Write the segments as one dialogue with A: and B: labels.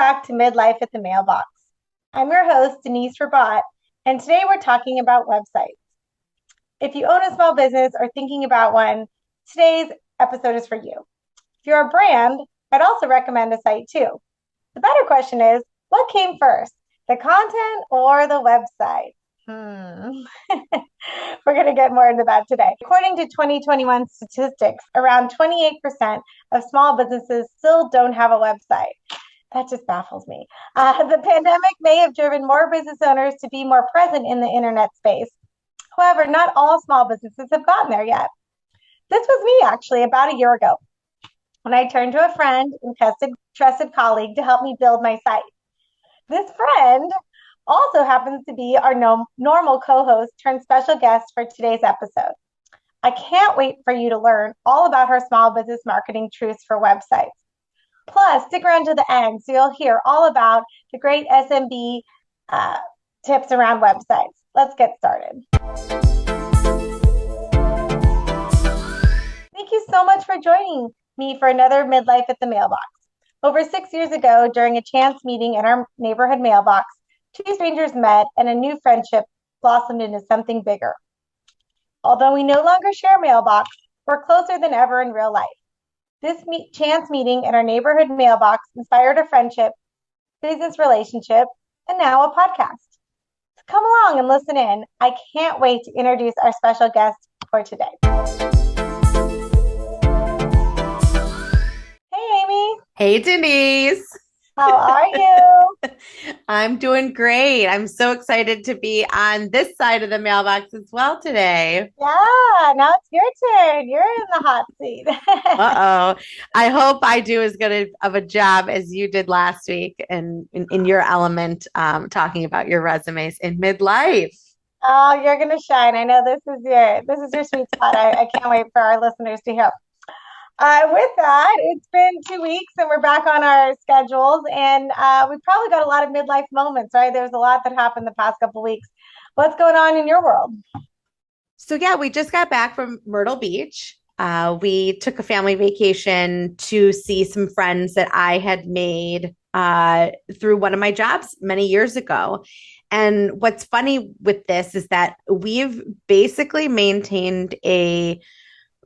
A: back to Midlife at the Mailbox. I'm your host, Denise Rabat, and today we're talking about websites. If you own a small business or thinking about one, today's episode is for you. If you're a brand, I'd also recommend a site too. The better question is, what came first, the content or the website? We're going to get more into that today. According to 2021 statistics, around 28% of small businesses still don't have a website. That just baffles me. The pandemic may have driven more business owners to be more present in the internet space. However, not all small businesses have gotten there yet. This was me actually about a year ago when I turned to a friend and trusted colleague to help me build my site. This friend also happens to be our normal co-host turned special guest for today's episode. I can't wait for you to learn all about her small business marketing truths for websites. Plus, stick around to the end so you'll hear all about the great SMB tips around websites. Let's get started. Thank you so much for joining me for another Midlife at the Mailbox. Over 6 years ago, during a chance meeting in our neighborhood mailbox, two strangers met and a new friendship blossomed into something bigger. Although we no longer share mailbox, we're closer than ever in real life. This chance meeting in our neighborhood mailbox inspired a friendship, business relationship, and now a podcast. So come along and listen in. I can't wait to introduce our special guest for today. Hey, Amy.
B: Hey, Denise.
A: How are you?
B: I'm doing great. I'm so excited to be on this side of the mailbox as well today.
A: Yeah, now it's your turn. You're in the hot seat.
B: Uh-oh. I hope I do as good of a job as you did last week and in your element, talking about your resumes in midlife.
A: Oh, you're gonna shine. I know this is your sweet spot. I can't wait for our listeners to hear. With that, it's been 2 weeks and we're back on our schedules, and we probably got a lot of midlife moments, right? There's a lot that happened the past couple of weeks. What's going on in your world?
B: So yeah, we just got back from Myrtle Beach. We took a family vacation to see some friends that I had made through one of my jobs many years ago. And what's funny with this is that we've basically maintained a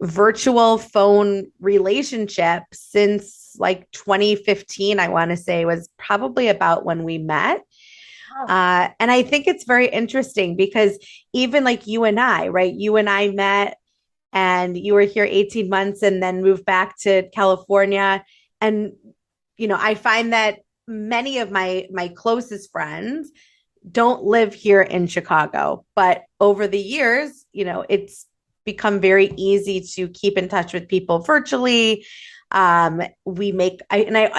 B: virtual phone relationship since like 2015, I want to say was probably about when we met.
A: Oh,
B: And I think it's very interesting because even like you and I, right? You and I met and you were here 18 months and then moved back to California. And, I find that many of my closest friends don't live here in Chicago, but over the years, it's become very easy to keep in touch with people virtually. I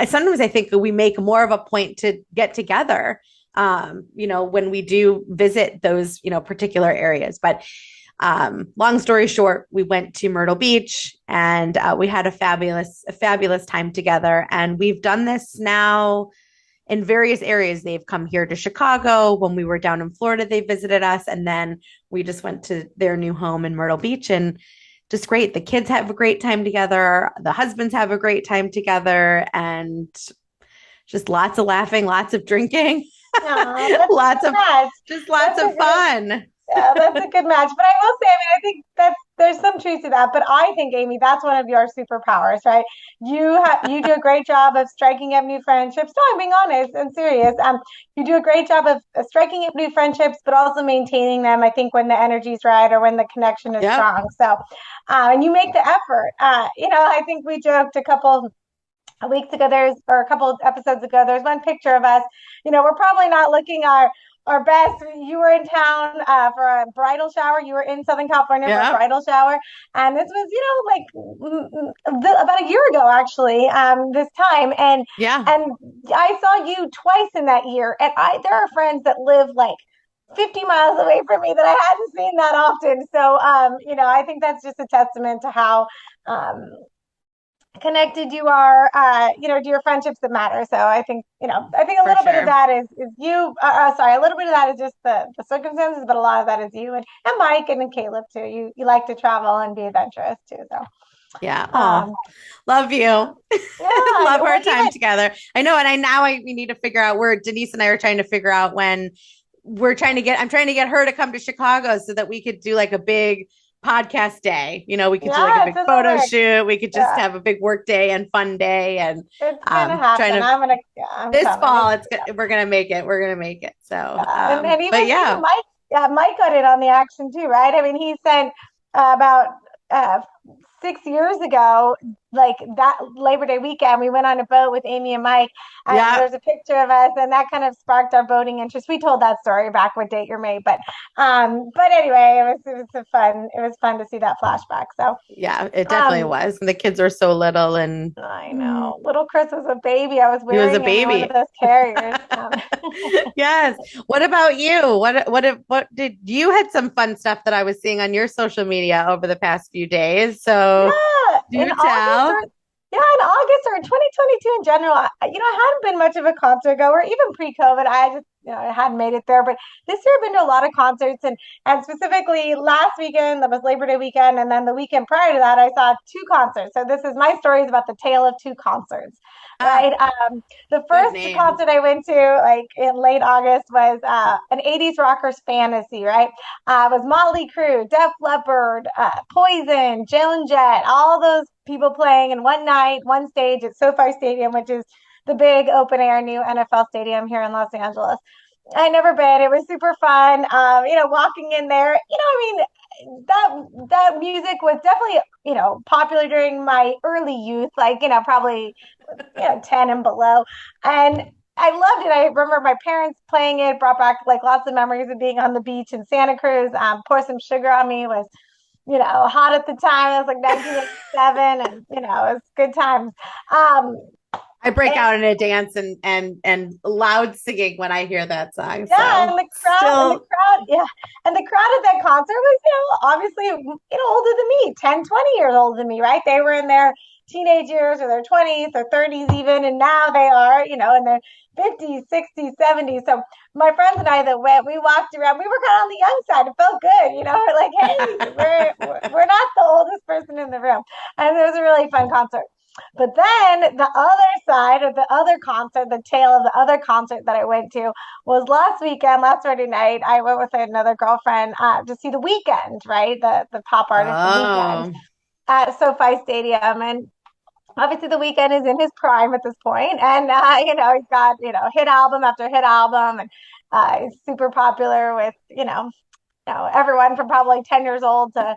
B: sometimes I think we make more of a point to get together, when we do visit those, particular areas. But long story short, we went to Myrtle Beach and we had a fabulous time together. And we've done this now in various areas. They've come here to Chicago. When we were down in Florida, they visited us. And then we just went to their new home in Myrtle Beach, and just great. The kids have a great time together. The husbands have a great time together, and just lots of laughing, lots of drinking,
A: yeah, that's a
B: lots
A: good
B: of
A: match.
B: just lots
A: That's a
B: of fun.
A: Yeah, that's a good match. But I will say, I mean, I think there's some truth to that. But I think, Amy, that's one of your superpowers, right? You do a great job of striking up new friendships. No, I'm being honest and serious. You do a great job of striking up new friendships, but also maintaining them. I think when the energy's right or when the connection is
B: Yep.
A: strong. So, and you make the effort. I think we joked a couple weeks ago, or a couple of episodes ago, there's one picture of us. We're probably not looking our best. You were in town for a bridal shower. You were in Southern California for a
B: Yep.
A: bridal shower. And this was, about a year ago, actually, this time. And
B: Yeah.
A: and I saw you twice in that year. And there are friends that live like 50 miles away from me that I hadn't seen that often. So, I think that's just a testament to how connected you are, to your friendships that matter. So I think a
B: For
A: little bit of
B: sure.
A: that is you. Sorry, a little bit of that is just the circumstances, but a lot of that is you and Mike and Caleb too. You like to travel and be adventurous too. So
B: Yeah. Oh,
A: Um,
B: love you.
A: yeah,
B: Love our
A: well,
B: time
A: even
B: together. I know. And we need to figure out where Denise and I are trying to figure out when I'm trying to get her to come to Chicago so that we could do like a big podcast day. We could do like a
A: yeah, it's
B: big
A: in the
B: photo
A: works.
B: shoot. We could just
A: Yeah,
B: have a big work day and fun day and
A: it's gonna
B: trying
A: happen.
B: to
A: Yeah, I'm
B: this
A: coming.
B: fall. We're gonna make it. We're gonna make it. So,
A: And
B: but
A: even
B: yeah,
A: Mike, yeah, Mike got in on the action too, right? I mean, he sent about uh, 6 years ago, like that Labor Day weekend, we went on a boat with Amy and Mike, and
B: yeah.
A: there's a picture of us, and that kind of sparked our boating interest. We told that story back what date you're made, but anyway, it was fun to see that flashback. So,
B: Yeah, it definitely
A: um,
B: was. And the kids were so little and
A: I know little Chris was a baby. I was
B: he was a
A: wearing him in one of
B: baby.
A: those carriers.
B: Yes. What about you? What did you had some fun stuff that I was seeing on your social media over the past few days. So
A: Yeah, in
B: do
A: August
B: tell.
A: or yeah, in August or 2022 in general, I hadn't been much of a concert goer, even pre-COVID. I just, I hadn't made it there. But this year I've been to a lot of concerts and specifically last weekend, that was Labor Day weekend, and then the weekend prior to that, I saw two concerts. So this is my story is about the tale of two concerts,
B: Ah,
A: right? The
B: good
A: first
B: name.
A: concert I went to, like in late August, was an 80s rockers fantasy, right? It was Motley Crue, Def Leppard, Poison, Joan Jett, all those people playing in one night, one stage at SoFi Stadium, which is the big open air new NFL stadium here in Los Angeles. I never been. It was super fun. Walking in there, I mean, that music was definitely, popular during my early youth, like, probably, 10 and below. And I loved it. I remember my parents playing it, brought back like lots of memories of being on the beach in Santa Cruz. Pour Some Sugar on Me was, hot at the time. It was like 1987, and it was good times. Um,
B: I break
A: and
B: out in a dance and loud singing when I hear that song.
A: yeah,
B: So still,
A: yeah, and the crowd at that concert was, obviously, older than me, 10, 20 years older than me, right? They were in their teenage years or their 20s or 30s even, and now they are, in their 50s, 60s, 70s. So my friends and I that went, we walked around, we were kind of on the young side. It felt good, we're like, hey, we're not the oldest person in the room. And it was a really fun concert. But then the other side of the other concert, the tail of the other concert that I went to was last weekend, last Friday night. I went with another girlfriend to see The Weeknd, right? The pop artist, The Weeknd,
B: oh,
A: at SoFi Stadium. And obviously, The Weeknd is in his prime at this point, and he's got hit album after hit album, and he's super popular with everyone from probably 10 years old to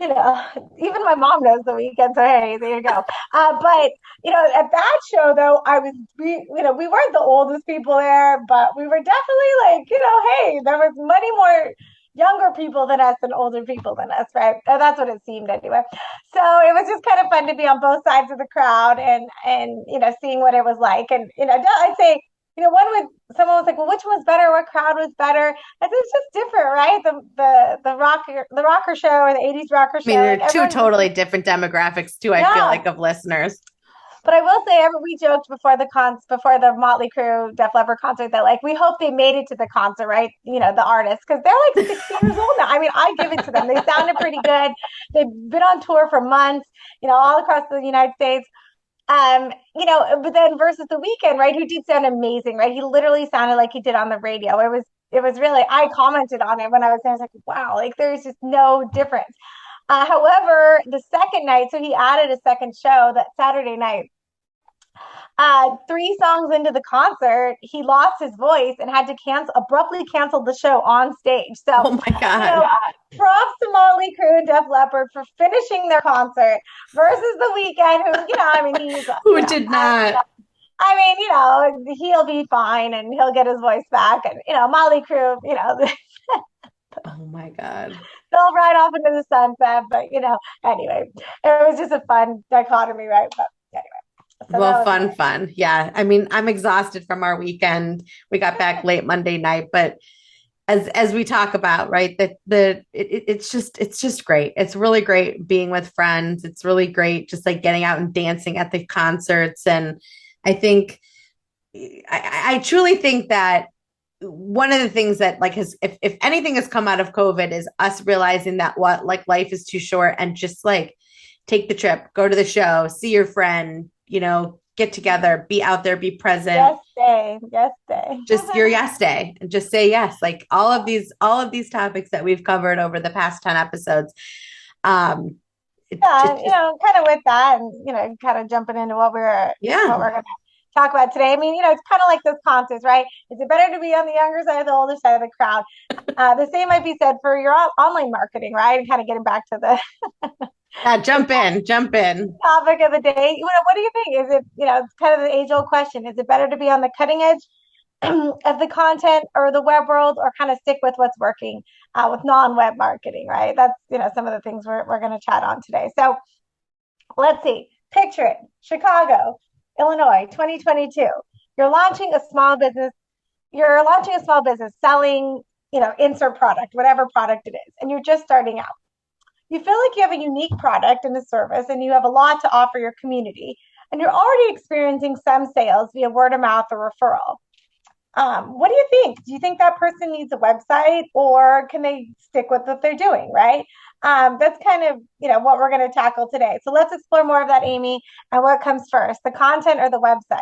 A: even my mom knows The Weeknd, so hey, there you go. But at that show though, we weren't the oldest people there, but we were definitely like, hey, there was many more younger people than us and older people than us, right? That's what it seemed anyway. So it was just kind of fun to be on both sides of the crowd and seeing what it was like. And I'd say, someone was like, well, which one's better? What crowd was better? I think it's just different, right? The rocker show or the 80s rocker
B: I mean,
A: show,
B: they're
A: like
B: two
A: everyone's
B: totally different demographics too, I feel
A: yeah.
B: like, of listeners.
A: But I will say, we joked before the Motley Crue Def Leppard concert that like we hope they made it to the concert, right? The artists, because they're like 60 years old now. I mean, I give it to them. They sounded pretty good. They've been on tour for months, all across the United States. But then versus The Weeknd, right? Who did sound amazing, right? He literally sounded like he did on the radio. It was really, I commented on it when I was there. I was like, wow, like there's just no difference. However, the second night, so he added a second show that Saturday night. 3 songs into the concert, he lost his voice and had to abruptly cancel the show on stage. So,
B: Oh my God.
A: props to Motley Crue and Def Leppard for finishing their concert versus The Weeknd, who, I mean, he's,
B: Who did not?
A: I mean, he'll be fine and he'll get his voice back. And, Motley Crue,
B: Oh my God.
A: they'll ride off into the sunset. But, anyway, it was just a fun dichotomy, right? But anyway, so
B: Well,
A: that was
B: fun,
A: nice.
B: fun. Yeah. I mean, I'm exhausted from our weekend. We got back late Monday night, but as we talk about, right, that it's just great. It's really great being with friends. It's really great just like getting out and dancing at the concerts. And I think I truly think that one of the things that like has if anything has come out of COVID is us realizing that what like life is too short and just like take the trip, go to the show, see your friend, get together, be out there, be present.
A: Yes day. Yes day.
B: Just your yes day and just say yes. Like all of these topics that we've covered over the past 10 episodes.
A: Kind of with that and, kind of jumping into what we're going to talk about today. I mean, it's kind of like this contest, right? Is it better to be on the younger side or the older side of the crowd? The same might be said for your online marketing, right? And kind of getting back to the
B: jump in
A: topic of the day. What do you think? Is it, it's kind of the age old question. Is it better to be on the cutting edge of the content or the web world, or kind of stick with what's working with non-web marketing, right? That's, some of the things we're going to chat on today. So let's see. Picture it. Chicago, Illinois, 2022. You're launching a small business. You're launching a small business selling, insert product, whatever product it is, and you're just starting out. You feel like you have a unique product and a service, and you have a lot to offer your community, and you're already experiencing some sales via word of mouth or referral. What do you think? Do you think that person needs a website, or can they stick with what they're doing, right? That's kind of, what we're going to tackle today. So let's explore more of that, Amy, and what comes first, the content or the website?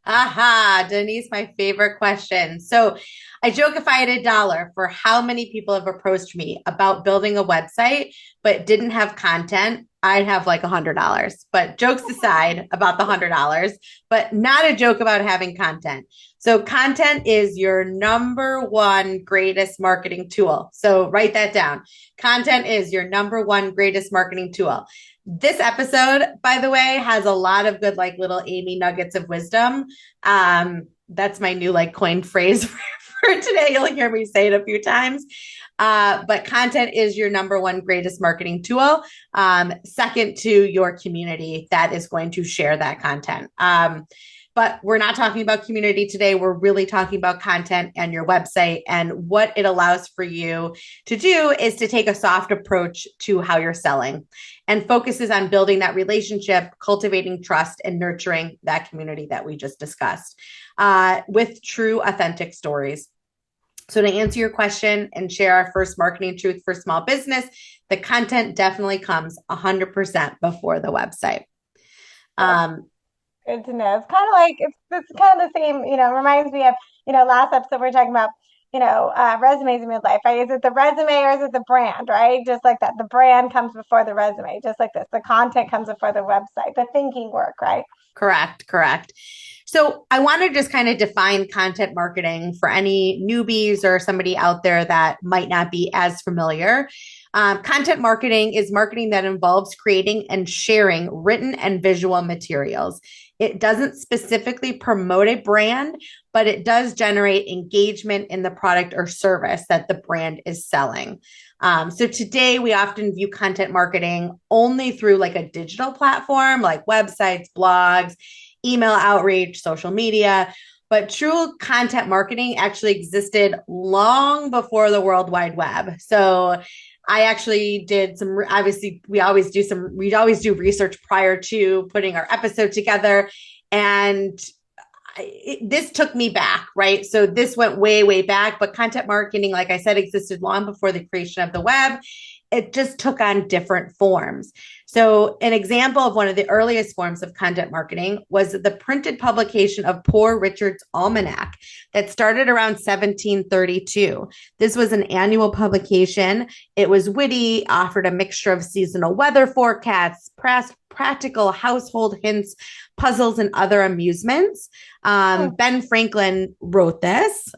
B: Aha, Denise, my favorite question. So I joke if I had $1 for how many people have approached me about building a website, but didn't have content, I'd have like $100. But jokes aside about the $100, but not a joke about having content. So content is your number one greatest marketing tool. So write that down. Content is your number one greatest marketing tool. This episode, by the way, has a lot of good, like little Amy nuggets of wisdom. That's my new coined phrase for today. You'll hear me say it a few times. But content is your number one greatest marketing tool. Second to your community that is going to share that content. But we're not talking about community today. We're really talking about content and your website. And what it allows for you to do is to take a soft approach to how you're selling, and focuses on building that relationship, cultivating trust, and nurturing that community that we just discussed with true, authentic stories. So to answer your question and share our first marketing truth for small business, the content definitely comes 100% before the website.
A: Good to know. It's kind of like, it's kind of the same, reminds me of, last episode we were talking about, resumes in midlife, right? Is it the resume or is it the brand, right? Just like that. The brand comes before the resume, just like this. The content comes before the website, the thinking work, right?
B: Correct. So I want to just kind of define content marketing for any newbies or somebody out there that might not be as familiar. Content marketing is marketing that involves creating and sharing written and visual materials. It doesn't specifically promote a brand, but it does generate engagement in the product or service that the brand is selling. So today we often view content marketing only through like a digital platform, like websites, blogs, email outreach, social media. But true content marketing actually existed long before the World Wide Web. So I actually did we always do research prior to putting our episode together. And this took me back, right? So this went way, way back, but content marketing, like I said, existed long before the creation of the web. It just took on different forms. So an example of one of the earliest forms of content marketing was the printed publication of Poor Richard's Almanac that started around 1732. This was an annual publication. It was witty, offered a mixture of seasonal weather forecasts, practical household hints, puzzles, and other amusements. Ben Franklin wrote this,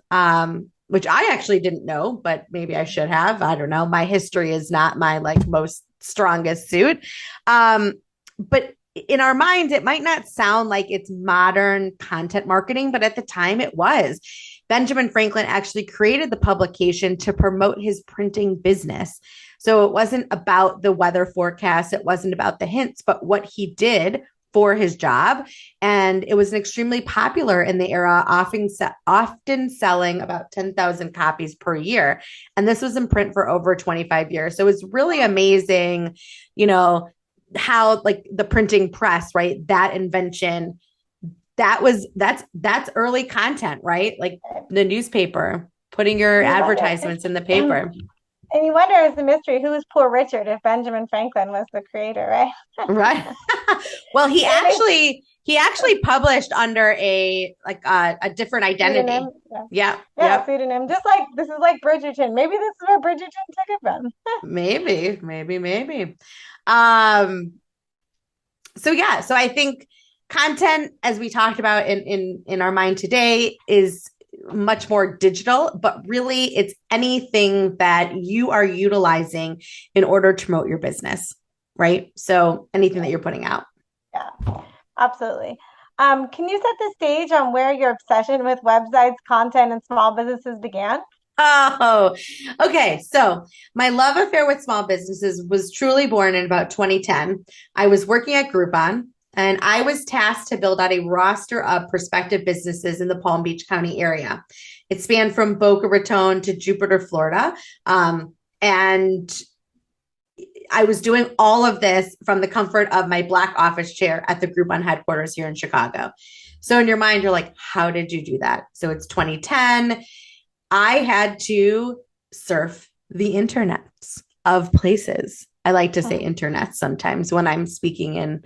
B: which I actually didn't know, but maybe I should have. I don't know. My history is not my most strongest suit. But in our minds, it might not sound like it's modern content marketing, but at the time it was. Benjamin Franklin actually created the publication to promote his printing business. So it wasn't about the weather forecast. It wasn't about the hints, but what he did for his job. And it was extremely popular in the era, often selling about 10,000 copies per year. And this was in print for over 25 years. So it's really amazing, how the printing press, right? That invention, that's early content, right? Like the newspaper, putting your advertisements in the paper.
A: And you wonder as the mystery, who was Poor Richard if Benjamin Franklin was the creator, right?
B: Right. Well, he actually published under a different identity.
A: Pseudonym. Yeah.
B: Yeah.
A: Yeah,
B: Yep.
A: pseudonym. Just like this is like Bridgerton. Maybe this is where Bridgerton took it from.
B: Maybe. Um, so yeah, so I think content, as we talked about in our mind today, is much more digital, but really it's anything that you are utilizing in order to promote your business, right? So anything that you're putting out.
A: Yeah, absolutely. Can you set the stage on where your obsession with websites, content, and small businesses began?
B: Oh, okay. So my love affair with small businesses was truly born in about 2010. I was working at Groupon and I was tasked to build out a roster of prospective businesses in the Palm Beach County area. It spanned from Boca Raton to Jupiter, Florida. And I was doing all of this from the comfort of my black office chair at the Groupon headquarters here in Chicago. So in your mind, you're like, how did you do that? So it's 2010. I had to surf the internets of places. I like to say internet sometimes when I'm speaking in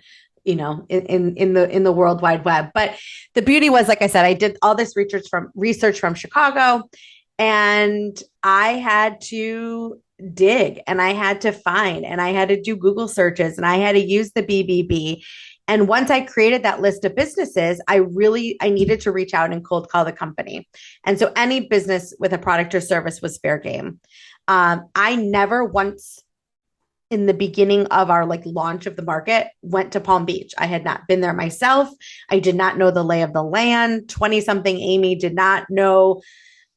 B: the World Wide Web. But the beauty was, like I said, I did all this research from Chicago, and I had to dig and I had to find and I had to do Google searches and I had to use the BBB. And once I created that list of businesses, I needed to reach out and cold call the company. And so any business with a product or service was fair game. I never once in the beginning of our launch of the market went to Palm Beach. I had not been there myself. I did not know the lay of the land. 20 something Amy did not know.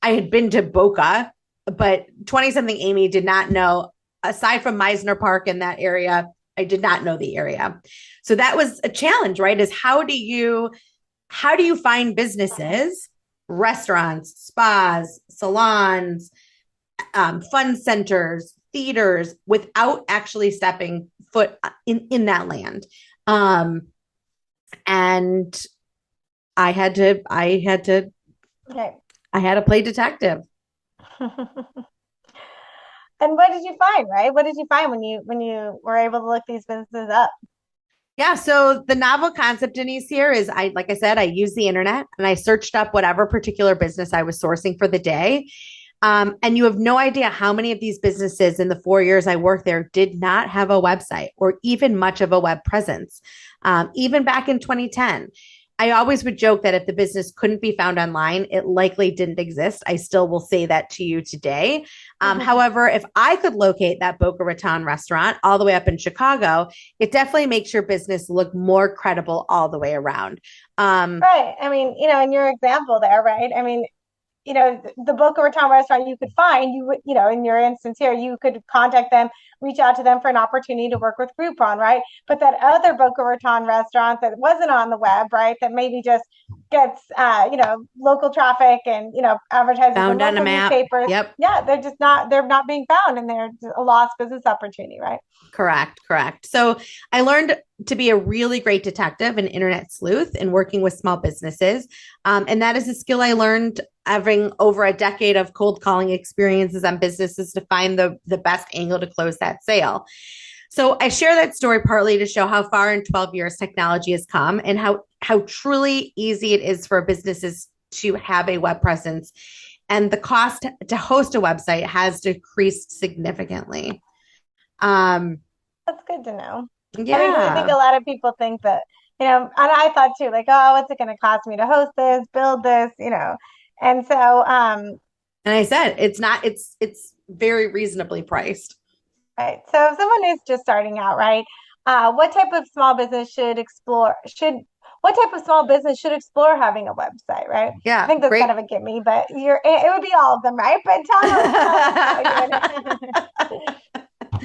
B: I had been to Boca, but 20 something Amy did not know, aside from Meisner Park in that area, I did not know the area. So that was a challenge, right? Is how do you find businesses, restaurants, spas, salons, fun centers, theaters without actually stepping foot in that land? And I had to
A: Okay.
B: play detective.
A: And what did you find, right? What did you find when you were able to look these businesses up?
B: Yeah. So the novel concept, Denise, here is like I said, I used the internet and I searched up whatever particular business I was sourcing for the day. And you have no idea how many of these businesses in the 4 years I worked there did not have a website or even much of a web presence. Even back in 2010, I always would joke that if the business couldn't be found online, it likely didn't exist. I still will say that to you today. However, if I could locate that Boca Raton restaurant all the way up in Chicago, it definitely makes your business look more credible all the way around.
A: Right. I mean, in your example there, right? I mean, the Boca Raton restaurant you could find, you would, in your instance here, you could contact them, reach out to them for an opportunity to work with Groupon, right? But that other Boca Raton restaurant that wasn't on the web, right, that maybe just gets, local traffic and, advertises in
B: Found on a
A: local
B: map.
A: newspapers.
B: Yep.
A: Yeah, they're not being found and they're a lost business opportunity, right?
B: Correct. So I learned to be a really great detective and internet sleuth in working with small businesses. And that is a skill I learned having over a decade of cold calling experiences on businesses to find the best angle to close that sale. So I share that story partly to show how far in 12 years technology has come and how truly easy it is for businesses to have a web presence. And the cost to host a website has decreased significantly.
A: That's good to know.
B: Yeah.
A: I think a lot of people think that, and I thought too, like, oh, what's it going to cost me to host this, build this, and so,
B: and I said, it's very reasonably priced.
A: right. So if someone is just starting out, right, what type of small business should explore having a website, right?
B: Yeah.
A: I think that's kind of a gimme, but it would be all of them, right? But tell us.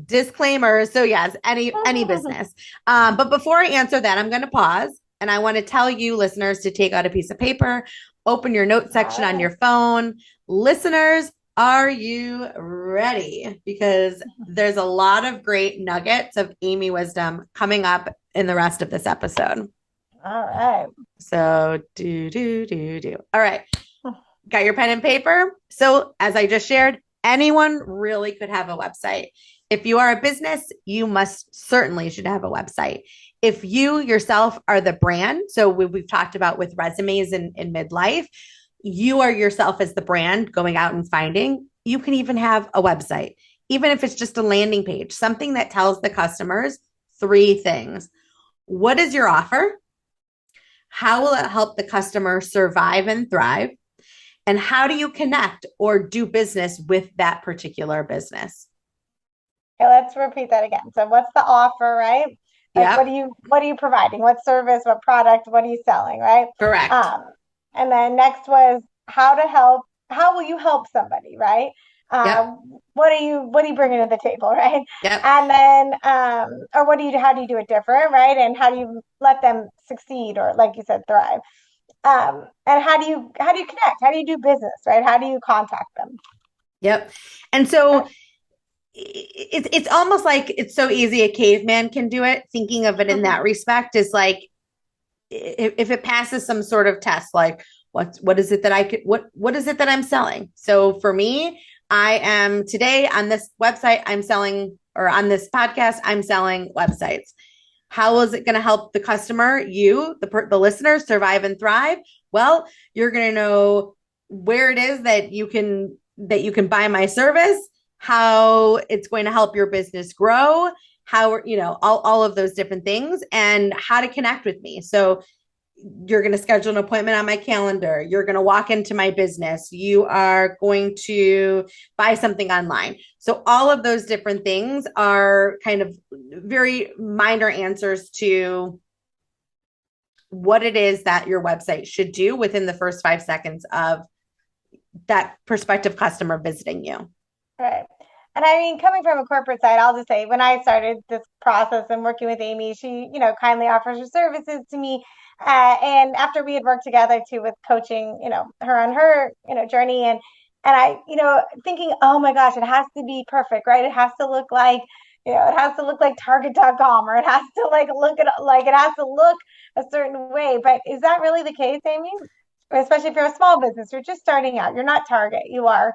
B: Disclaimer. So yes, any business. But before I answer that, I'm going to pause and I want to tell you listeners to take out a piece of paper, open your note section on your phone. Listeners, are you ready? Because there's a lot of great nuggets of Amy wisdom coming up in the rest of this episode.
A: All right.
B: So do. All right. Got your pen and paper? So as I just shared, anyone really could have a website. If you are a business, you must certainly should have a website. If you yourself are the brand, so we've talked about with resumes in midlife, you are yourself as the brand going out and finding, you can even have a website, even if it's just a landing page, something that tells the customers three things. What is your offer? How will it help the customer survive and thrive? And how do you connect or do business with that particular business?
A: Okay, let's repeat that again. So what's the offer, right? Like
B: Yep.
A: what are you providing? What service, what product, what are you selling, right?
B: Correct.
A: Um, and then next was how will you help somebody, right?
B: Yep.
A: What are you bringing to the table, right?
B: Yep.
A: And then or how do you do it different, right? And how do you let them succeed or like you said, thrive? And how do you connect? How do you do business, right? How do you contact them?
B: Yep. And so it's almost like it's so easy a caveman can do it. Thinking of it in that respect is like if it passes some sort of test, like what is it that I could what is it that I'm selling? So for me, I am today on this website, I'm selling, or on this podcast, I'm selling websites. How is it going to help the customer, you, the listener, survive and thrive? Well, you're going to know where it is that you can buy my service, how it's going to help your business grow, how, all of those different things, and how to connect with me. So you're going to schedule an appointment on my calendar. You're going to walk into my business. You are going to buy something online. So all of those different things are kind of very minor answers to what it is that your website should do within the first 5 seconds of that prospective customer visiting you.
A: Right. And I mean, coming from a corporate side, I'll just say when I started this process and working with Amy, she, kindly offers her services to me. And after we had worked together too with coaching, her on her, journey and I, thinking, oh my gosh, it has to be perfect, right? It has to look like, it has to look like Target.com or it has to it has to look a certain way. But is that really the case, Amy? Especially if you're a small business, you're just starting out, you're not Target, you are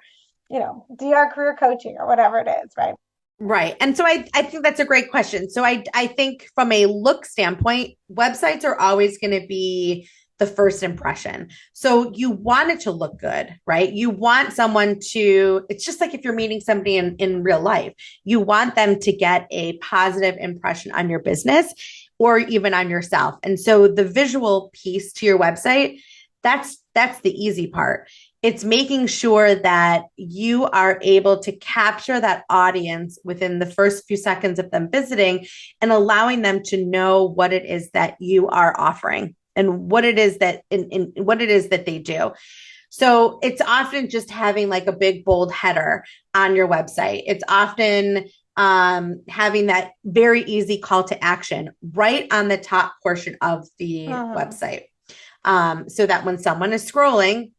A: DR career coaching or whatever it is, right?
B: Right. And so I think that's a great question. So I think from a look standpoint, websites are always going to be the first impression. So you want it to look good, right? You want someone to, it's just like if you're meeting somebody in real life, you want them to get a positive impression on your business or even on yourself. And so the visual piece to your website, that's the easy part. It's making sure that you are able to capture that audience within the first few seconds of them visiting and allowing them to know what it is that you are offering and what it is that what it is that they do. So it's often just having like a big bold header on your website. It's often having that very easy call to action right on the top portion of the website. So that when someone is scrolling,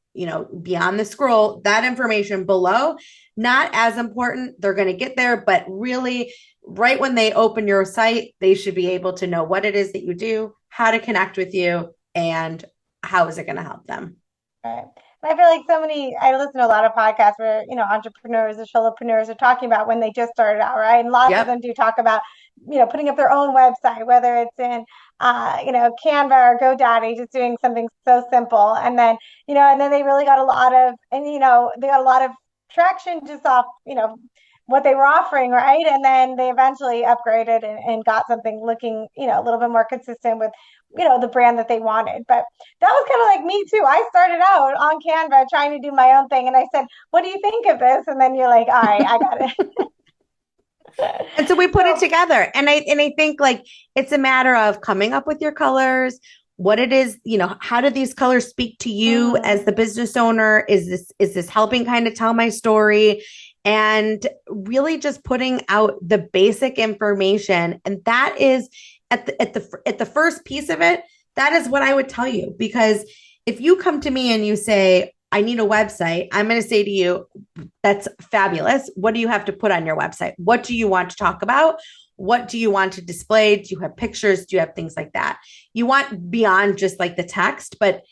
B: beyond the scroll, that information below, not as important. They're going to get there, but really right when they open your site, they should be able to know what it is that you do, how to connect with you, and how is it going to help them.
A: Right. And I feel like I listen to a lot of podcasts where, entrepreneurs or solopreneurs are talking about when they just started out, right? And lots of them do talk about, putting up their own website, whether it's in, Canva or GoDaddy, just doing something so simple. And then, and then they really got a lot of, they got a lot of traction just off, what they were offering, right? And then they eventually upgraded and got something looking, a little bit more consistent with, the brand that they wanted. But that was kind of like me too. I started out on Canva trying to do my own thing. And I said, what do you think of this? And then you're like, all right, I got
B: it. And so we put it together. And I think like it's a matter of coming up with your colors, what it is, how do these colors speak to you as the business owner? Is this helping kind of tell my story? And really just putting out the basic information. And that is at the first piece of it, that is what I would tell you. Because if you come to me and you say, I need a website, I'm going to say to you, that's fabulous. What do you have to put on your website? What do you want to talk about? What do you want to display? Do you have pictures? Do you have things like that? You want beyond just like the text, but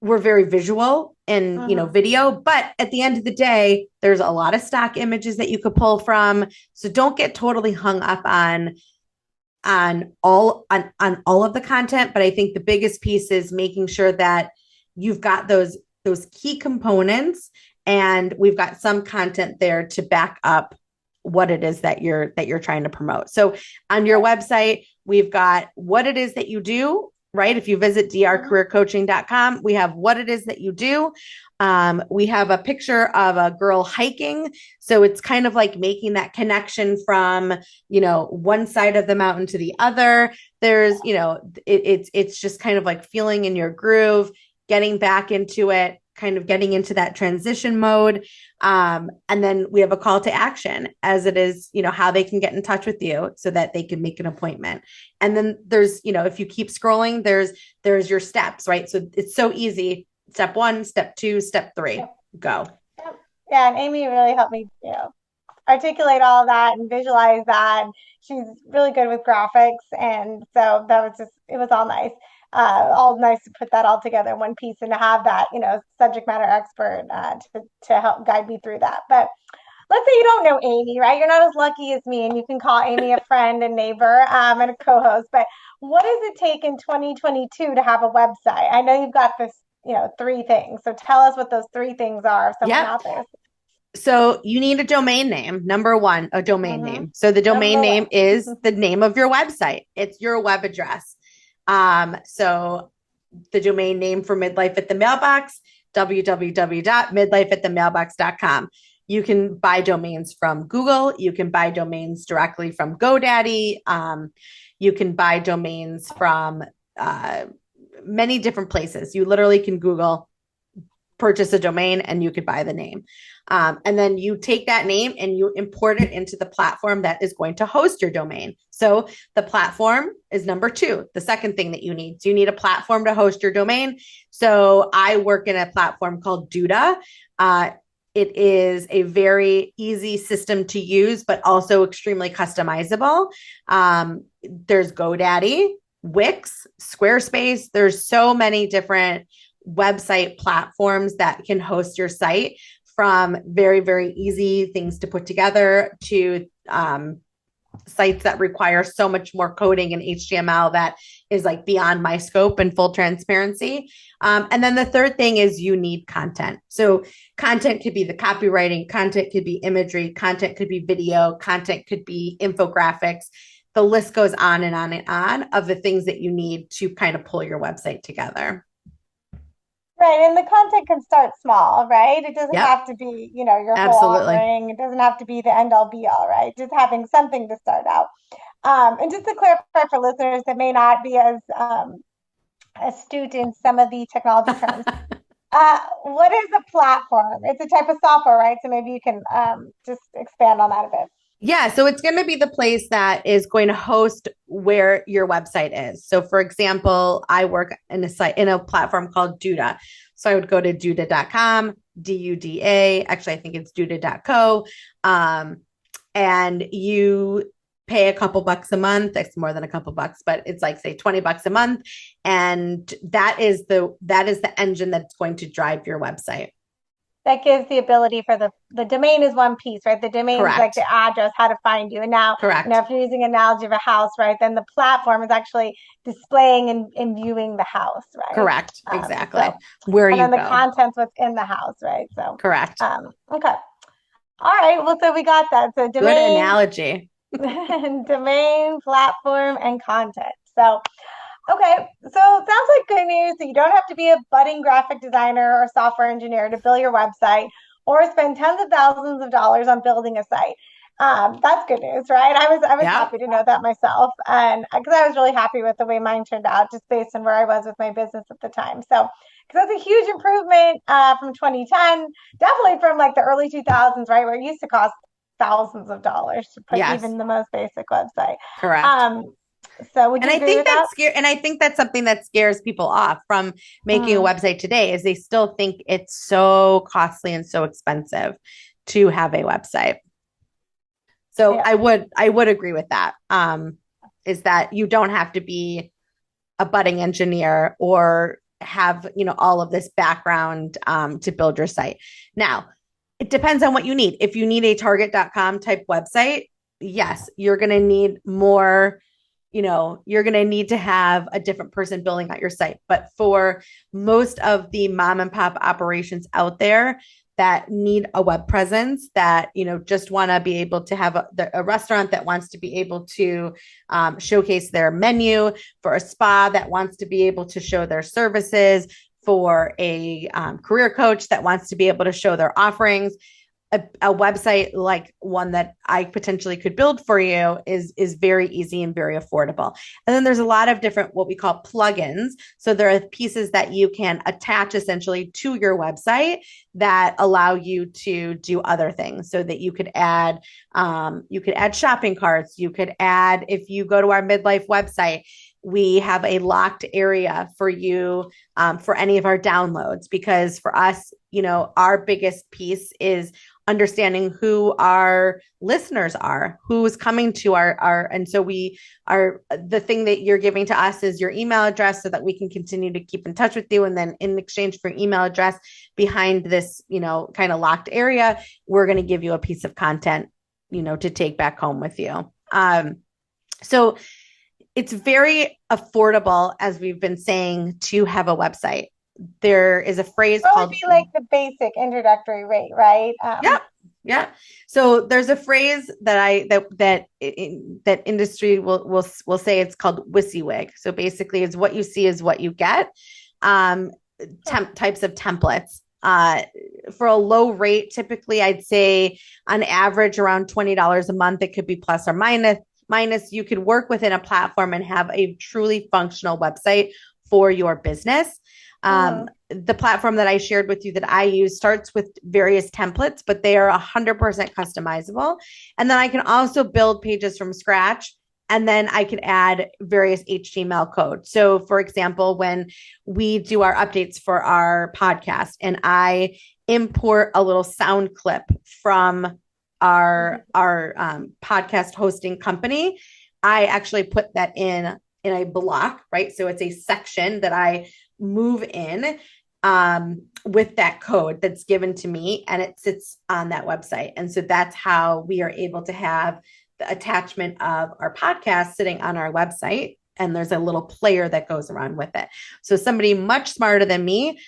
B: we're very visual in, video, but at the end of the day, there's a lot of stock images that you could pull from. So don't get totally hung up on all of the content. But I think the biggest piece is making sure that you've got those key components and we've got some content there to back up what it is that you're trying to promote. So on your website, we've got what it is that you do, right? If you visit drcareercoaching.com, we have what it is that you do. We have a picture of a girl hiking. So it's kind of like making that connection from, one side of the mountain to the other. There's, it's just kind of like feeling in your groove, getting back into it, kind of getting into that transition mode. And then we have a call to action as it is, how they can get in touch with you so that they can make an appointment. And then there's, if you keep scrolling, there's your steps, right? So it's so easy. Step 1, step 2, step 3, go.
A: Yeah. And Amy really helped me, articulate all of that and visualize that. She's really good with graphics. And so it was all nice to put that all together in one piece and to have that, subject matter expert to help guide me through that. But let's say you don't know Amy, right? You're not as lucky as me, and you can call Amy a friend and neighbor and a co-host. But what does it take in 2022 to have a website? I know you've got this, 3 things. So tell us what those 3 things are. If someone out there.
B: So you need a domain name. Number 1, a domain name. So the domain name is the name of your website. It's your web address. So the domain name for Midlife at the Mailbox, www.midlifeatthemailbox.com. You can buy domains from Google. You can buy domains directly from GoDaddy. You can buy domains from many different places. You literally can Google, purchase a domain, and you could buy the name. And then you take that name and you import it into the platform that is going to host your domain. So the platform is number 2, the second thing that you need. So you need a platform to host your domain. So I work in a platform called Duda. It is a very easy system to use, but also extremely customizable. There's GoDaddy, Wix, Squarespace. There's so many different website platforms that can host your site, from very, very easy things to put together to sites that require so much more coding and HTML that is like beyond my scope and full transparency. And then the third thing is you need content. So content could be the copywriting, content could be imagery, content could be video, content could be infographics. The list goes on and on and on of the things that you need to kind of pull your website together.
A: Right. And the content can start small, right? It doesn't have to be, your whole offering. It doesn't have to be the end all be all, right? Just having something to start out. And just to clarify for listeners that may not be as astute in some of the technology terms, what is a platform? It's a type of software, right? So maybe you can just expand on that a bit.
B: Yeah, so it's going to be the place that is going to host where your website is. So for example, I work in a platform called Duda. So I would go to duda.com, DUDA. Actually, I think it's duda.co. And you pay a couple bucks a month. It's more than a couple bucks, but it's like, say, $20 a month. And that is the engine that's going to drive your website.
A: That gives the ability for the domain is one piece, right? The domain is like the address, how to find you. And now, if you're using an analogy of a house, right, then the platform is actually displaying and viewing the house, right?
B: Correct. Exactly. So, where you go.
A: And then the content's what's in the house, right? So
B: correct.
A: Okay. All right. Well, so we got that. So domain,
B: good analogy.
A: Domain, platform, and content. So okay, so it sounds like good news. So you don't have to be a budding graphic designer or software engineer to build your website or spend tens of thousands of dollars on building a site. That's good news, right? I was happy to know that myself, and because I was really happy with the way mine turned out, just based on where I was with my business at the time. So because that's a huge improvement from 2010, definitely from like the early 2000s, right, where it used to cost thousands of dollars to put even the most basic website.
B: Correct.
A: So would you agree with that?
B: And I think that's something that scares people off from making a website today, is they still think it's so costly and so expensive to have a website. So I would agree with that. Is that you don't have to be a budding engineer or have, all of this background to build your site. Now, it depends on what you need. If you need a target.com type website, yes, you're going to need more, you're going to need to have a different person building out your site. But for most of the mom and pop operations out there that need a web presence, that, just want to be able to have a restaurant that wants to be able to showcase their menu, for a spa that wants to be able to show their services, for a career coach that wants to be able to show their offerings, a website like one that I potentially could build for you is very easy and very affordable. And then there's a lot of different, what we call plugins. So there are pieces that you can attach essentially to your website that allow you to do other things, so that you could add shopping carts. You could add, if you go to our midlife website, we have a locked area for you for any of our downloads, because for us, our biggest piece is understanding who our listeners are, who's coming to our, and so the thing that you're giving to us is your email address, so that we can continue to keep in touch with you. And then in exchange for email address, behind this, kind of locked area, we're going to give you a piece of content, to take back home with you. So it's very affordable, as we've been saying, to have a website. There is a phrase
A: called, would be like the basic introductory rate, right?
B: Yeah. So there's a phrase that industry will say, it's called WYSIWYG. So basically, it's what you see is what you get. Types of templates. For a low rate, typically I'd say on average around $20 a month. It could be plus or minus. You could work within a platform and have a truly functional website for your business. The platform that I shared with you that I use starts with various templates, but they are 100% customizable. And then I can also build pages from scratch, and then I could add various HTML code. So for example, when we do our updates for our podcast and I import a little sound clip from our podcast hosting company, I actually put that in a block, right? So it's a section that I move in with that code that's given to me, and it sits on that website. And so that's how we are able to have the attachment of our podcast sitting on our website. And there's a little player that goes around with it. So somebody much smarter than me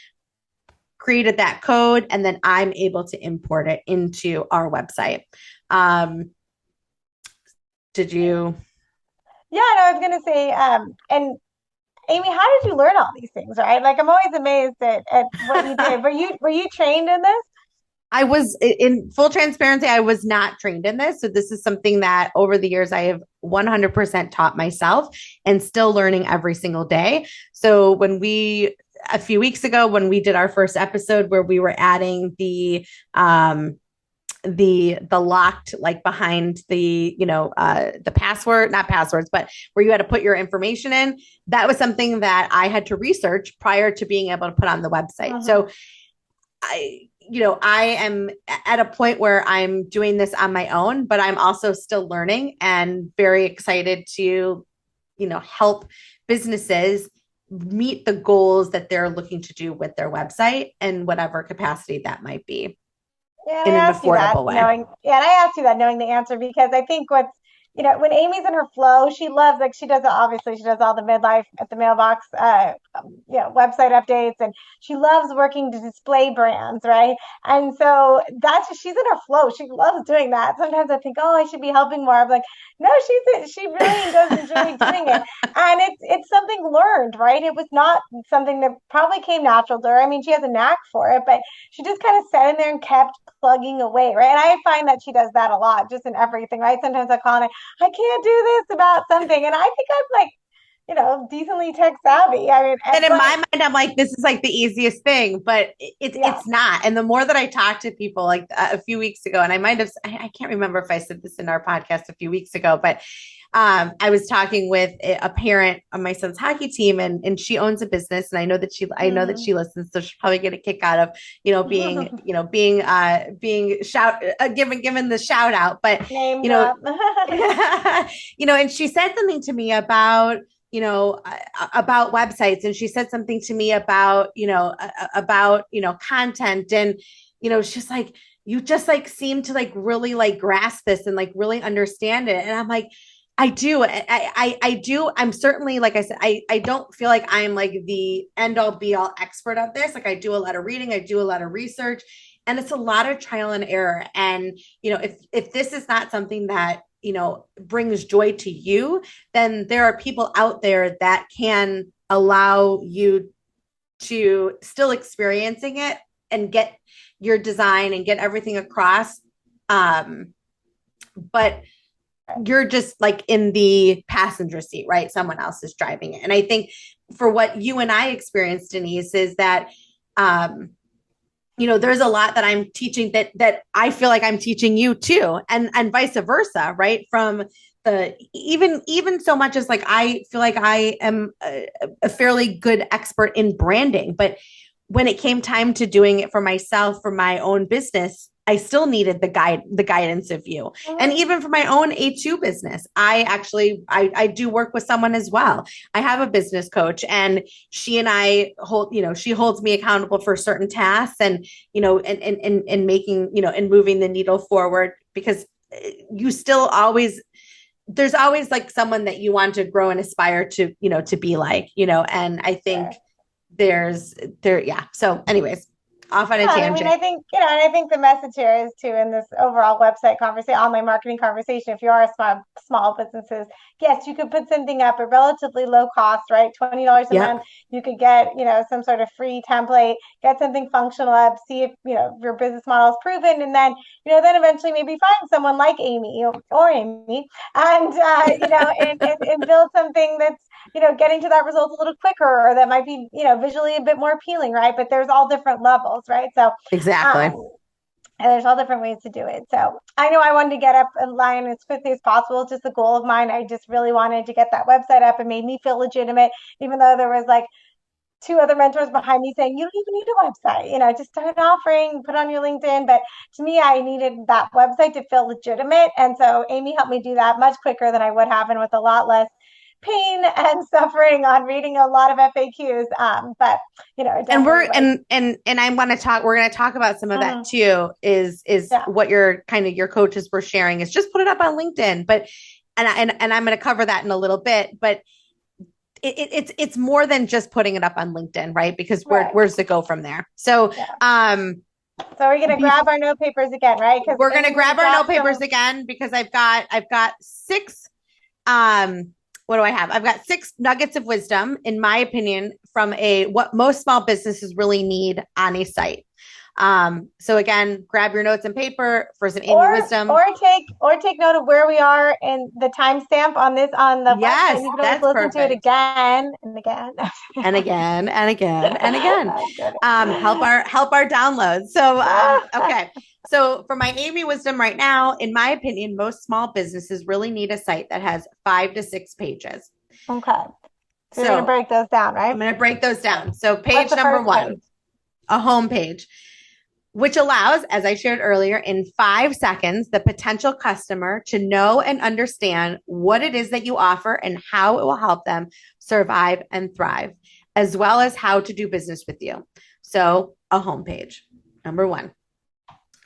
B: created that code, and then I'm able to import it into our website. Did you?
A: Yeah, no, I was going to say, and Amy, how did you learn all these things, right? Like, I'm always amazed at what you did. Were you trained in this?
B: I was, in full transparency, I was not trained in this. So this is something that over the years I have 100% taught myself, and still learning every single day. So a few weeks ago, when we did our first episode where we were adding the locked, like behind the password, not passwords, but where you had to put your information in, that was something that I had to research prior to being able to put on the website. So I am at a point where I'm doing this on my own, but I'm also still learning and very excited to, help businesses meet the goals that they're looking to do with their website in whatever capacity that might be.
A: Yeah,
B: in an affordable way.
A: And I asked you that knowing the answer, because I think when Amy's in her flow, she loves, like, she does all the midlife at the mailbox, website updates, and she loves working to display brands, right? And so she's in her flow. She loves doing that. Sometimes I think, oh, I should be helping more. I'm like, no, she really does enjoy doing it. And it's something learned, right? It was not something that probably came natural to her. I mean, she has a knack for it, but she just kind of sat in there and kept plugging away, right? And I find that she does that a lot, just in everything, right? Sometimes I call and I can't do this about something, and I think I'm like, decently tech savvy. I mean,
B: and in my mind, I'm like, this is like the easiest thing, but it's not. And the more that I talk to people, like a few weeks ago, and I can't remember if I said this in our podcast a few weeks ago, but I was talking with a parent on my son's hockey team, and she owns a business, and I know that she listens, so she'll probably get a kick out of being given the shout out, but and she said something to me about about websites, and she said something to me about, content, and, she's like, you just like seem to like really like grasp this and like really understand it. And I'm like, I do. I do. I'm certainly, like I said, I don't feel like I'm like the end all be all expert of this. Like I do a lot of reading, I do a lot of research, and it's a lot of trial and error. And, if this is not something that, brings joy to you, then there are people out there that can allow you to still experiencing it and get your design and get everything across. But you're just like in the passenger seat, right? Someone else is driving it. And I think for what you and I experienced, Denise, is that, there's a lot that I'm teaching that I feel like I'm teaching you too, and vice versa, right? From the even so much as like I feel like I am a fairly good expert in branding, but when it came time to doing it for myself, for my own business, I still needed the guidance of you. Mm-hmm. And even for my own A2 business, I do work with someone as well. I have a business coach, and she and I she holds me accountable for certain tasks, and, and making, and moving the needle forward, because you still there's always like someone that you want to grow and aspire to, to be like, and I think yeah. So anyways, off on a tangent.
A: I think, and I think the message here is too, in this overall website conversation, online marketing conversation, if you are a small businesses, yes, you could put something up at relatively low cost, right? $20 a month. You could get, some sort of free template, get something functional up, see if, your business model is proven. And then, then eventually maybe find someone like Amy or Amy and, and build something that's, getting to that result a little quicker, or that might be, visually a bit more appealing, right? But there's all different levels, right? So
B: exactly.
A: And there's all different ways to do it. So I know I wanted to get up in line as quickly as possible. It's just a goal of mine. I just really wanted to get that website up. It made me feel legitimate, even though there was like 2 other mentors behind me saying, you don't even need a website, just start offering, put on your LinkedIn. But to me, I needed that website to feel legitimate. And so Amy helped me do that much quicker than I would have, and with a lot less pain and suffering on reading a lot of FAQs. But
B: and we're and I want to talk. We're going to talk about some of that too. Is what your coaches were sharing is just put it up on LinkedIn. But and I'm going to cover that in a little bit. But it's more than just putting it up on LinkedIn, right? Because where's it go from there? So
A: So we're going to grab our note papers again, right? Because
B: we're going to grab our note papers again, because I've got 6. What do I have? I've got 6 nuggets of wisdom, in my opinion, from what most small businesses really need on a site. So again, grab your notes and paper for some Amy wisdom,
A: or take note of where we are in the timestamp on the
B: yes,
A: website. You can always listen to it again and again
B: and again and again and again. Help our downloads. So okay. So for my Amy wisdom right now, in my opinion, most small businesses really need a site that has 5 to 6 pages.
A: Okay. So you're going to break those down, right?
B: I'm going to break those down. So page number 1, a home page, which allows, as I shared earlier, in 5 seconds, the potential customer to know and understand what it is that you offer and how it will help them survive and thrive, as well as how to do business with you. So a home page, number 1.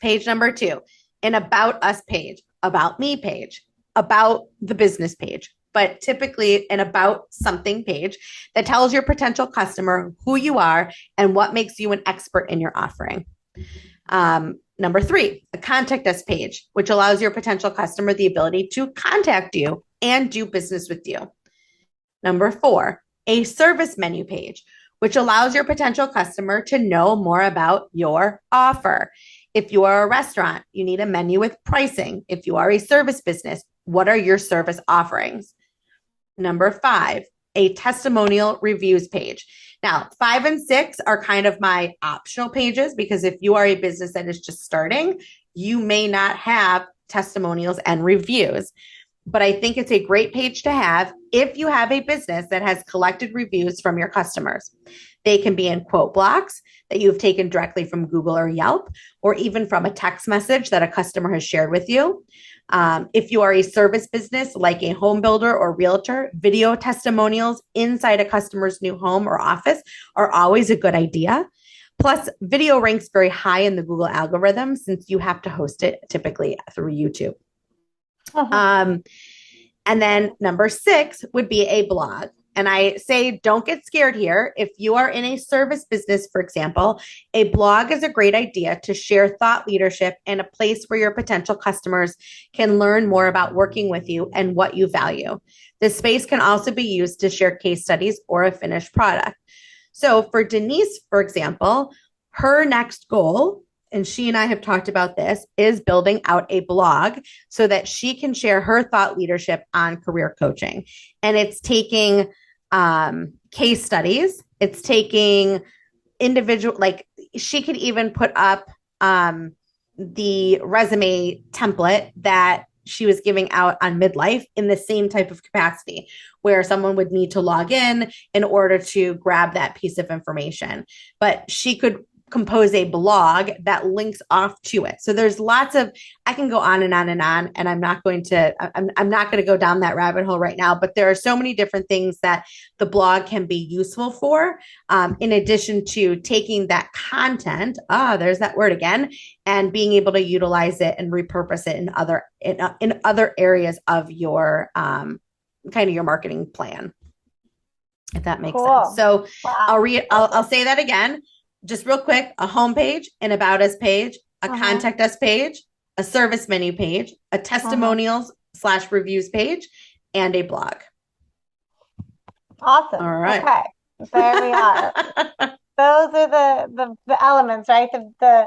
B: Page number 2, an about us page, about me page, about the business page, but typically an about something page that tells your potential customer who you are and what makes you an expert in your offering. Number 3, a contact us page, which allows your potential customer the ability to contact you and do business with you. Number 4, a service menu page, which allows your potential customer to know more about your offer. If you are a restaurant, you need a menu with pricing. If you are a service business, what are your service offerings? Number 5, a testimonial reviews page. Now, 5 and 6 are kind of my optional pages, because if you are a business that is just starting, you may not have testimonials and reviews. but I think it's a great page to have if you have a business that has collected reviews from your customers. They can be in quote blocks that you've taken directly from Google or Yelp, or even from a text message that a customer has shared with you. If you are a service business like a home builder or realtor, video testimonials inside a customer's new home or office are always a good idea. Plus, video ranks very high in the Google algorithm since you have to host it typically through YouTube. And then number 6 would be a blog. And I say, don't get scared here. If you are in a service business, for example, a blog is a great idea to share thought leadership and a place where your potential customers can learn more about working with you and what you value. This space can also be used to share case studies or a finished product. So for Denise, for example, her next goal, and she and I have talked about this, is building out a blog so that she can share her thought leadership on career coaching. And it's taking case studies. It's taking individual, like she could even put up the resume template that she was giving out on Midlife in the same type of capacity where someone would need to log in order to grab that piece of information. But she could compose a blog that links off to it. So there's lots of, I can go on and on and on, and I'm not going to go down that rabbit hole right now, but there are so many different things that the blog can be useful for, in addition to taking that content, there's that word again, and being able to utilize it and repurpose it in other areas of your, kind of your marketing plan, if that makes sense. So wow. I'll say that again. Just real quick, a home page, an about us page, a contact us page, a service menu page, a testimonials / reviews page, and a blog.
A: Awesome.
B: All right.
A: Okay. There we are. Those are the elements, right? The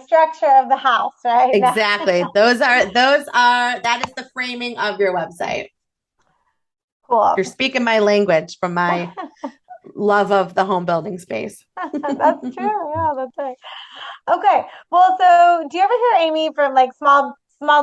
A: structure of the house, right?
B: Exactly. That is the framing of your website.
A: Cool.
B: You're speaking my language from my love of the home building space.
A: That's true. Yeah, that's right. Okay. Well, so do you ever hear, Amy, from like small,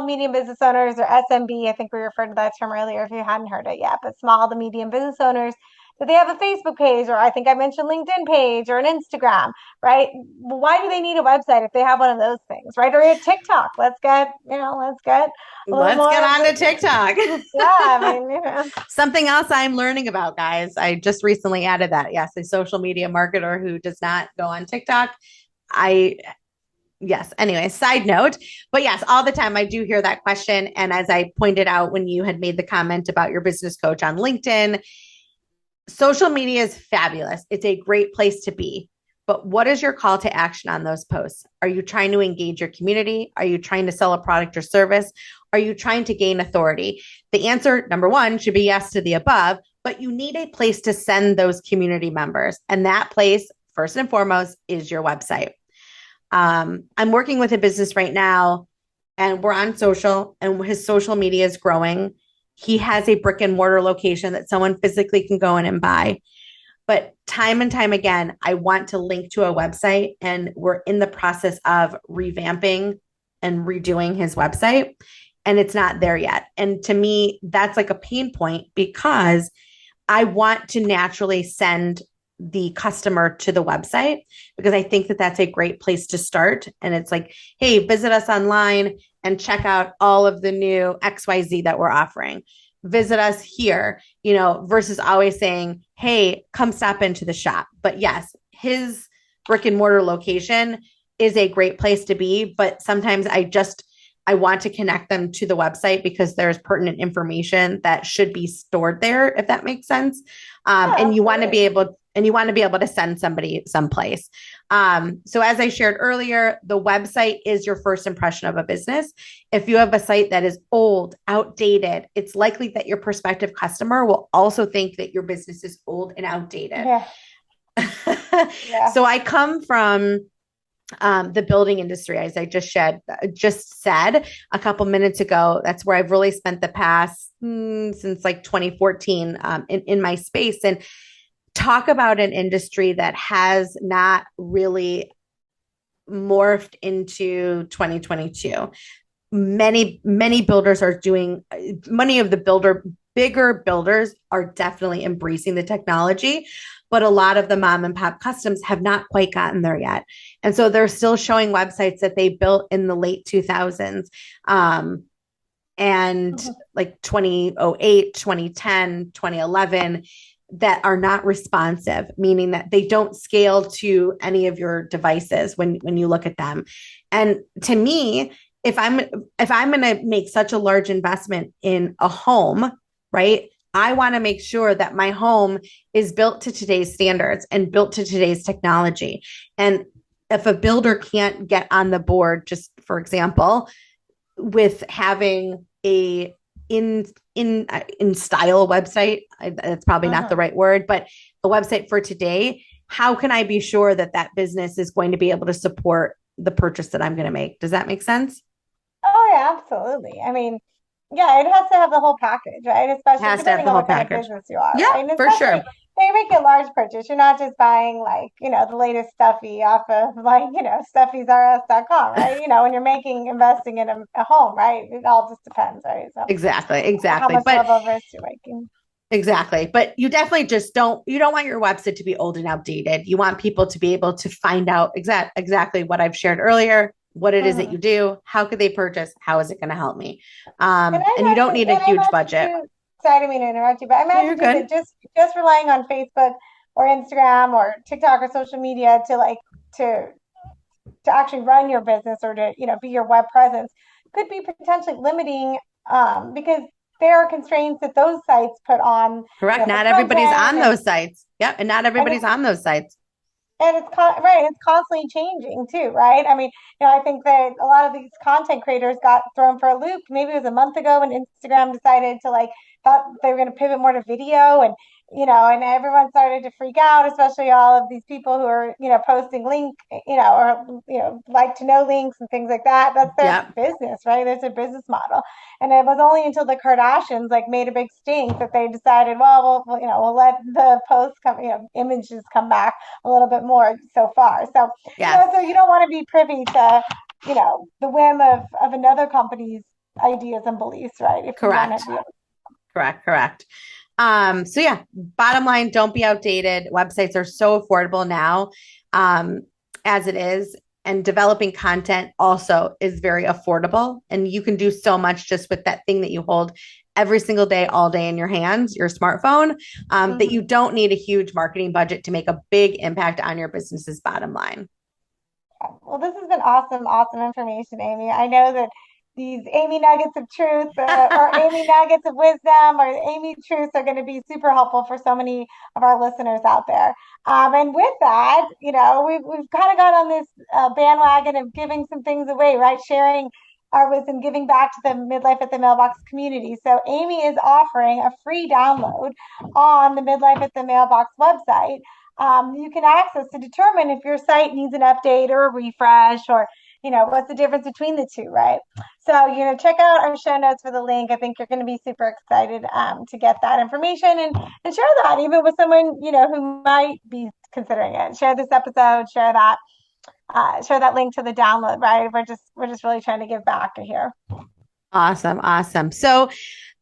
A: medium business owners, or SMB? I think we referred to that term earlier if you hadn't heard it yet, but small to medium business owners, do they have a Facebook page, or I think I mentioned LinkedIn page, or an Instagram, right? Why do they need a website if they have one of those things, right? Or a TikTok? Let's get on
B: to TikTok.
A: Yeah, I mean,
B: Something else I'm learning about, guys. I just recently added that. Yes, a social media marketer who does not go on TikTok. Yes. Anyway, side note, but yes, all the time I do hear that question. And as I pointed out when you had made the comment about your business coach on LinkedIn, social media is fabulous. It's a great place to be. But what is your call to action on those posts? Are you trying to engage your community? Are you trying to sell a product or service? Are you trying to gain authority? The answer, number 1, should be yes to the above, but you need a place to send those community members. And that place, first and foremost, is your website. I'm working with a business right now, and we're on social, and his social media is growing. He has a brick and mortar location that someone physically can go in and buy. But time and time again, I want to link to a website, and we're in the process of revamping and redoing his website, and it's not there yet. And to me, that's like a pain point because I want to naturally send the customer to the website because I think that that's a great place to start. And it's like, hey, visit us online and check out all of the new XYZ that we're offering. Visit us here, versus always saying, hey, come stop into the shop. But yes, his brick and mortar location is a great place to be. But sometimes I want to connect them to the website because there's pertinent information that should be stored there, if that makes sense. And you want to be able to send somebody someplace. So as I shared earlier, the website is your first impression of a business. If you have a site that is old, outdated, it's likely that your prospective customer will also think that your business is old and outdated.
A: Yeah. Yeah.
B: So I come from the building industry, as I just said a couple minutes ago. That's where I've really spent the past since like 2014 in my space. And talk about an industry that has not really morphed into 2022. many builders are doing, many of the bigger builders are definitely embracing the technology, but a lot of the mom and pop customs have not quite gotten there yet. And so they're still showing websites that they built in the late 2000s. And like 2008, 2010, 2011, that are not responsive, meaning that they don't scale to any of your devices when you look at them. And to me, if I'm going to make such a large investment in a home, right? I want to make sure that my home is built to today's standards and built to today's technology. And if a builder can't get on the board, just for example, with having a in style website, that's probably not the right word, but a website for today, how can I be sure that that business is going to be able to support the purchase that I'm going to make? Does that make sense?
A: Oh yeah, absolutely. I mean, yeah, it has to have the whole package, right?
B: It
A: Especially
B: has to have
A: depending
B: the
A: on
B: whole
A: what kind of
B: package.
A: business you are,
B: Yeah,
A: right? And
B: for
A: especially
B: sure.
A: when you make a large purchase, you're not just buying like, the latest stuffy off of like, stuffysrs.com, right? When you're investing in a home, right? It all just depends, right? So
B: Exactly,
A: how
B: exactly.
A: much
B: But
A: level of risk you're making.
B: exactly. But you definitely just you don't want your website to be old and outdated. You want people to be able to find out exactly what I've shared earlier, what it is that
A: Mhm.
B: you do, how could they purchase, how is it going to help me?
A: And I
B: And you don't
A: imagine,
B: need a
A: and I
B: huge
A: imagine
B: budget.
A: too, sorry, I didn't mean to interrupt you, but I
B: No, you're
A: imagine too
B: good.
A: that just relying on Facebook or Instagram or TikTok or social media to to actually run your business or to, be your web presence could be potentially limiting because there are constraints that those sites put on,
B: Correct.
A: for
B: Not everybody's
A: content
B: on those sites. Yep. And not
A: and
B: everybody's
A: it's
B: on those sites.
A: right, it's constantly changing too, right? I mean, I think that a lot of these content creators got thrown for a loop. Maybe it was a month ago when Instagram decided to thought they were going to pivot more to video and and everyone started to freak out, especially all of these people who are, posting link, or like to know links and things like that. That's their
B: Yep.
A: business, right? That's their business model. And it was only until the Kardashians made a big stink that they decided, well, we'll let the posts come, images come back a little bit more so far. So,
B: Yes.
A: so you don't want to be privy to, the whim of another company's ideas and beliefs, right? If you want
B: Correct.
A: to be
B: Correct. So yeah, bottom line, don't be outdated. Websites are so affordable now, as it is. And developing content also is very affordable. And you can do so much just with that thing that you hold every single day, all day in your hands, your smartphone, that you don't need a huge marketing budget to make a big impact on your business's bottom line.
A: Well, this has been awesome information, Amy. I know that these Amy nuggets of truth or Amy nuggets of wisdom or Amy truths are going to be super helpful for so many of our listeners out there. And with that, we've kind of got on this bandwagon of giving some things away, right? Sharing our wisdom, giving back to the Midlife at the Mailbox community. So Amy is offering a free download on the Midlife at the Mailbox website. You can access to determine if your site needs an update or a refresh or what's the difference between the two, right? So check out our show notes for the link. I think you're going to be super excited to get that information and share that even with someone who might be considering it. Share this episode, share that link to the download, right? We're just really trying to give back here.
B: Awesome. So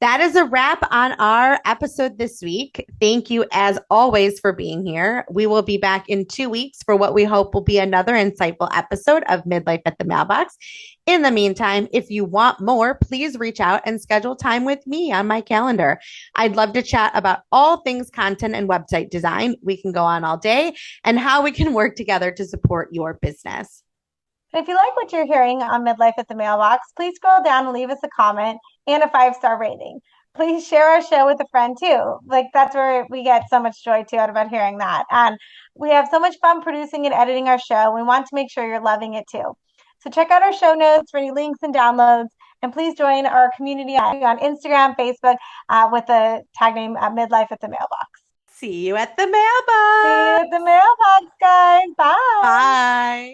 B: that is a wrap on our episode this week. Thank you, as always, for being here. We will be back in 2 weeks for what we hope will be another insightful episode of Midlife at the Mailbox. In the meantime, if you want more, please reach out and schedule time with me on my calendar. I'd love to chat about all things content and website design. We can go on all day and how we can work together to support your business.
A: And if you like what you're hearing on Midlife at the Mailbox, please scroll down and leave us a comment and a 5-star rating. Please share our show with a friend too. That's where we get so much joy too out about hearing that. And we have so much fun producing and editing our show. We want to make sure you're loving it too. So check out our show notes for any links and downloads. And please join our community on Instagram, Facebook with the tag name Midlife at the Mailbox.
B: See you at the mailbox.
A: See you at the mailbox, guys. Bye.
B: Bye.